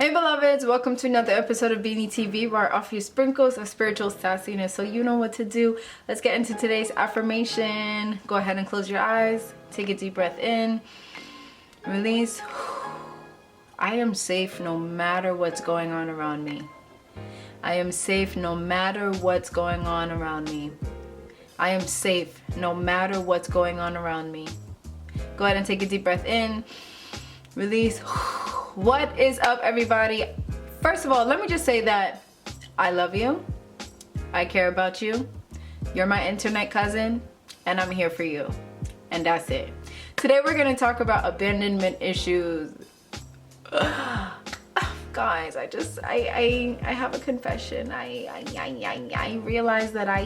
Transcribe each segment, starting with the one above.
Hey beloveds, welcome to another episode of BeenieTV, where I offer you sprinkles of spiritual sassiness so you know what to do. Let's get into today's affirmation. Go ahead and close your eyes. Take a deep breath in. Release. I am safe no matter what's going on around me. I am safe no matter what's going on around me. I am safe no matter what's going on around me. Go ahead and take a deep breath in. Release. What is up, everybody? First of all, let me just say that I love you. I care about you. You're my internet cousin, and I'm here for you. And that's it. Today we're gonna talk about abandonment issues. Guys, I have a confession. I realize that I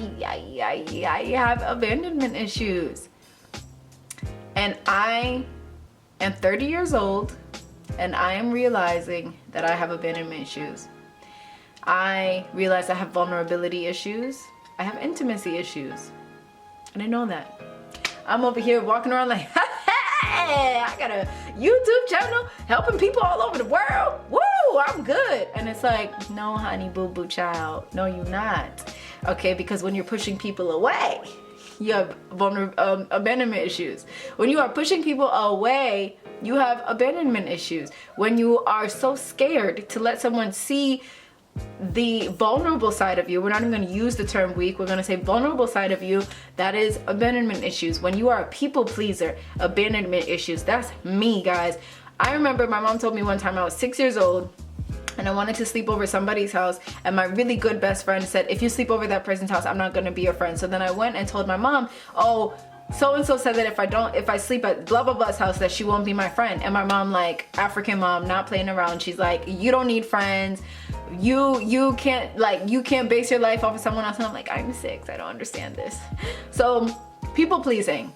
have abandonment issues. And I am 30 years old. And I am realizing that I have abandonment issues. I realize I have vulnerability issues. I have intimacy issues. And I know that. I'm over here walking around like, hey, I got a YouTube channel helping people all over the world. Woo, I'm good. And it's like, no, honey, boo-boo child. No, you're not. Okay, because when you're pushing people away, you have abandonment issues. When you are pushing people away, you have abandonment issues. When you are so scared to let someone see the vulnerable side of you, we're not even going to use the term weak, we're going to say vulnerable side of you, that is abandonment issues. When you are a people pleaser, abandonment issues. That's me, guys. I remember my mom told me one time I was 6 years old and I wanted to sleep over somebody's house, and my really good best friend said, if you sleep over that person's house, I'm not going to be your friend. So then I went and told my mom, oh, so-and-so said that if I sleep at blah blah blah's house that she won't be my friend. And my mom, like African mom, not playing around, she's like, you don't need friends, you can't base your life off of someone else. And I'm like, I'm 6, I don't understand this. So people pleasing.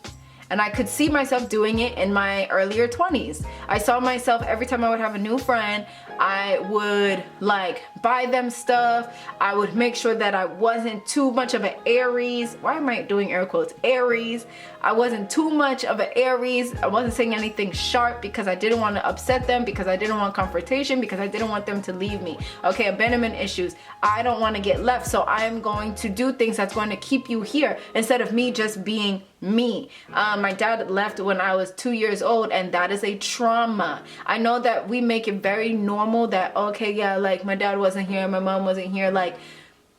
And I could see myself doing it in my earlier 20s. I saw myself every time I would have a new friend, I would like buy them stuff. I would make sure that I wasn't too much of an Aries. Why am I doing air quotes? Aries. I wasn't too much of an Aries. I wasn't saying anything sharp because I didn't want to upset them, because I didn't want confrontation, because I didn't want them to leave me. Okay, abandonment issues. I don't want to get left, so I am going to do things that's going to keep you here instead of me just being me. My dad left when I was 2 years old, and that is a trauma. I know that we make it very normal that, okay, yeah, like my dad wasn't here, my mom wasn't here. Like,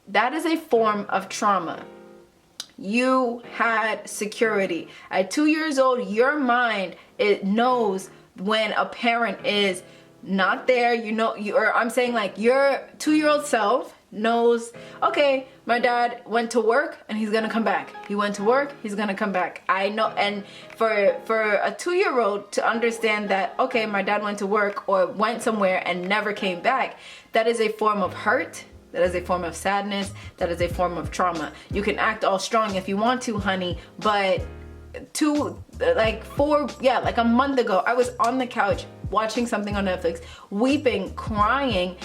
that is a form of trauma. You had security. At 2 years old, your mind, it knows when a parent is not there. You know, or I'm saying like your 2-year-old self knows, okay, my dad went to work and he's gonna come back. He went to work, he's gonna come back. I know. And for a 2-year-old to understand that, okay, my dad went to work or went somewhere and never came back, that is a form of hurt. That is a form of sadness. That is a form of trauma. You can act all strong if you want to, honey, but like a month ago, I was on the couch watching something on Netflix, weeping, crying,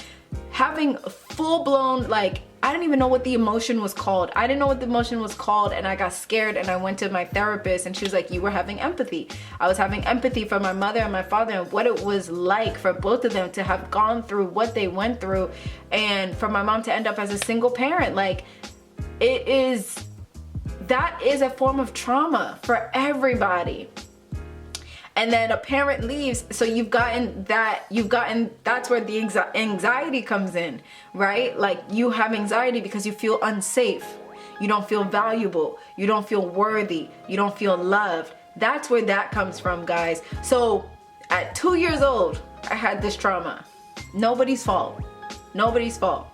having full-blown, like, I didn't even know what the emotion was called. I didn't know what the emotion was called, and I got scared, and I went to my therapist, and she was like, you were having empathy. I was having empathy for my mother and my father and what it was like for both of them to have gone through what they went through, and for my mom to end up as a single parent. Like, that is a form of trauma for everybody. And then a parent leaves, so that's where the anxiety comes in, right? Like, you have anxiety because you feel unsafe, you don't feel valuable, you don't feel worthy, you don't feel loved. That's where that comes from, guys. So at 2 years old, I had this trauma. Nobody's fault. Nobody's fault.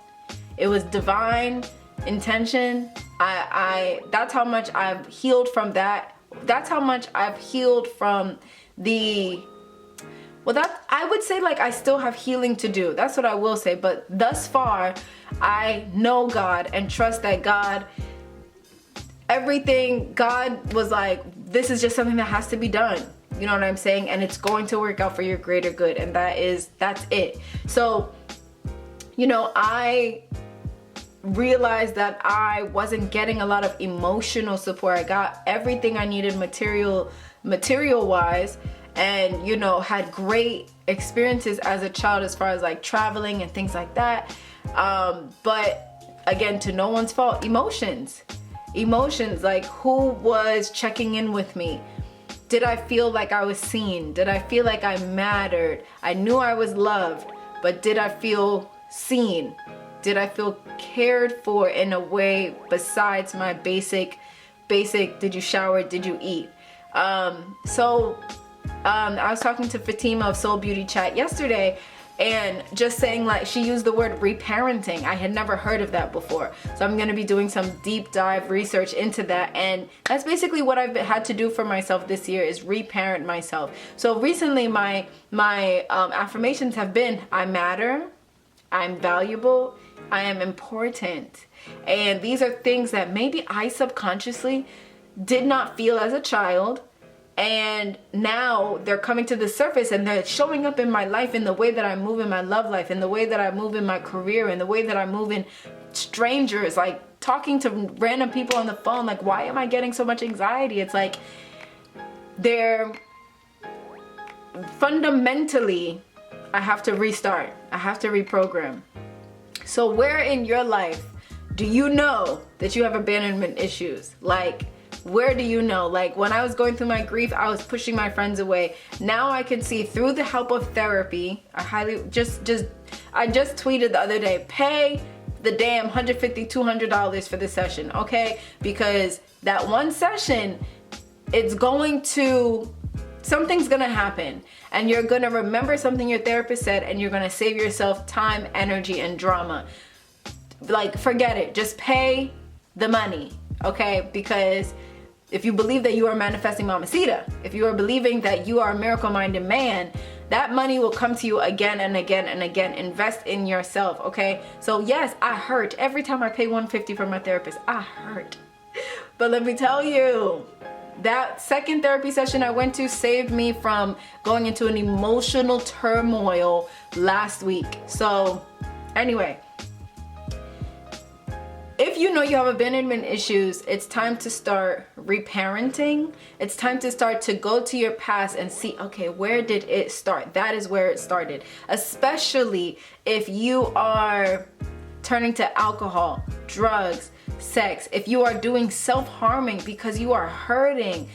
It was divine intention. That's how much I've healed from that. That's how much I've healed from I would say, like, I still have healing to do. That's what I will say. But thus far, I know God and trust that God was like, this is just something that has to be done. You know what I'm saying? And it's going to work out for your greater good. And that's it. So, you know, I realized that I wasn't getting a lot of emotional support. I got everything I needed material wise, and, you know, had great experiences as a child as far as like traveling and things like that. But again, to no one's fault, emotions, like who was checking in with me? Did I feel like I was seen? Did I feel like I mattered? I knew I was loved, but did I feel seen? Did I feel cared for in a way besides my basic, did you shower, did you eat? I was talking to Fatima of Soul Beauty Chat yesterday, and just saying, like, she used the word reparenting. I had never heard of that before. So I'm gonna be doing some deep dive research into that, and that's basically what I've had to do for myself this year, is reparent myself. So recently my affirmations have been, I matter, I'm valuable, I am important. And these are things that maybe I subconsciously did not feel as a child, and now they're coming to the surface and they're showing up in my life, in the way that I move in my love life, in the way that I move in my career, in the way that I move in strangers, like talking to random people on the phone. Like, why am I getting so much anxiety? It's like they're fundamentally, I have to restart. I have to reprogram. So where in your life do you know that you have abandonment issues? Like, where do you know? Like, when I was going through my grief, I was pushing my friends away. Now I can see through the help of therapy. I just tweeted the other day, pay the damn $150, $200 for the session, okay? Because that one session, something's gonna happen, and you're gonna remember something your therapist said, and you're gonna save yourself time, energy, and drama. Like, forget it, just pay the money, okay? Because if you believe that you are manifesting mamacita, if you are believing that you are a miracle-minded man, that money will come to you again and again and again. Invest in yourself, okay? So yes, I hurt. Every time I pay $150 for my therapist, I hurt. But let me tell you, that second therapy session I went to saved me from going into an emotional turmoil last week. So anyway, if you know you have abandonment issues, it's time to start reparenting. It's time to start to go to your past and see, okay, where did it start? That is where it started. Especially if you are turning to alcohol, drugs, sex, if you are doing self-harming because you are hurting.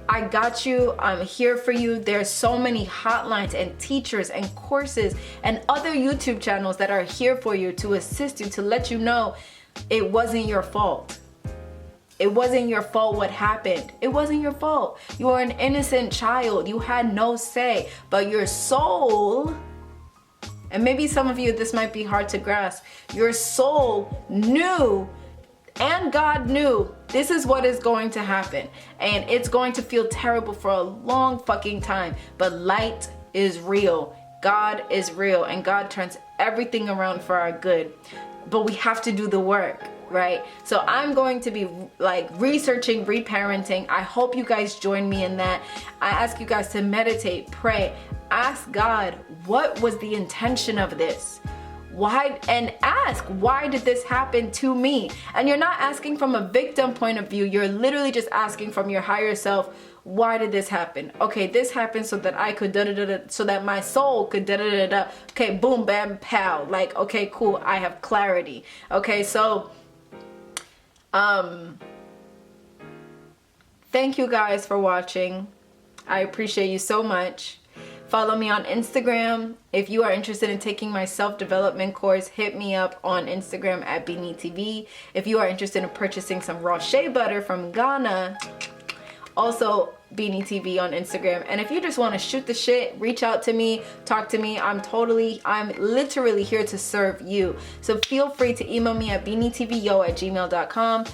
I got you. I'm here for you. There's so many hotlines and teachers and courses and other YouTube channels that are here for you to assist you, to let you know it wasn't your fault. It wasn't your fault what happened. It wasn't your fault. You were an innocent child. You had no say. But your soul, and maybe some of you this might be hard to grasp, your soul knew, and God knew, this is what is going to happen. And it's going to feel terrible for a long fucking time. But light is real. God is real. And God turns everything around for our good. But we have to do the work, right? So I'm going to be like researching reparenting. I hope you guys join me in that. I ask you guys to meditate, pray, ask God, what was the intention of this? Why? And ask, why did this happen to me? And you're not asking from a victim point of view. You're literally just asking from your higher self, why did this happen? Okay, this happened so that I could da-da-da-da, so that my soul could da-da-da-da. Okay, boom, bam, pow. Like, okay, cool, I have clarity. Okay, so thank you guys for watching. I appreciate you so much. Follow me on Instagram. If you are interested in taking my self-development course, hit me up on Instagram at BeenieTV. If you are interested in purchasing some raw shea butter from Ghana, also BeenieTV on Instagram. And if you just want to shoot the shit, reach out to me, talk to me. I'm literally here to serve you. So feel free to email me at beenietvyo@gmail.com.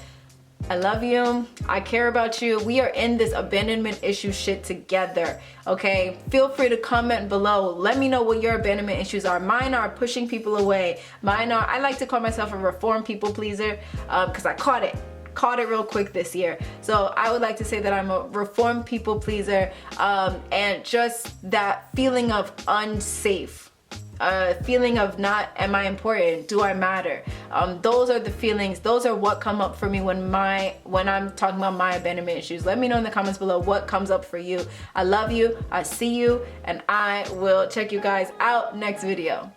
I love you. I care about you. We are in this abandonment issue shit together, okay? Feel free to comment below. Let me know what your abandonment issues are. Mine are pushing people away. Mine are, I like to call myself a reformed people pleaser because I caught it real quick this year. So I would like to say that I'm a reformed people pleaser, and just that feeling of unsafe. feeling of not, am I important? Do I matter? Those are the feelings, those are what come up for me when I'm talking about my abandonment issues. Let me know in the comments below what comes up for you. I love you, I see you, and I will check you guys out next video.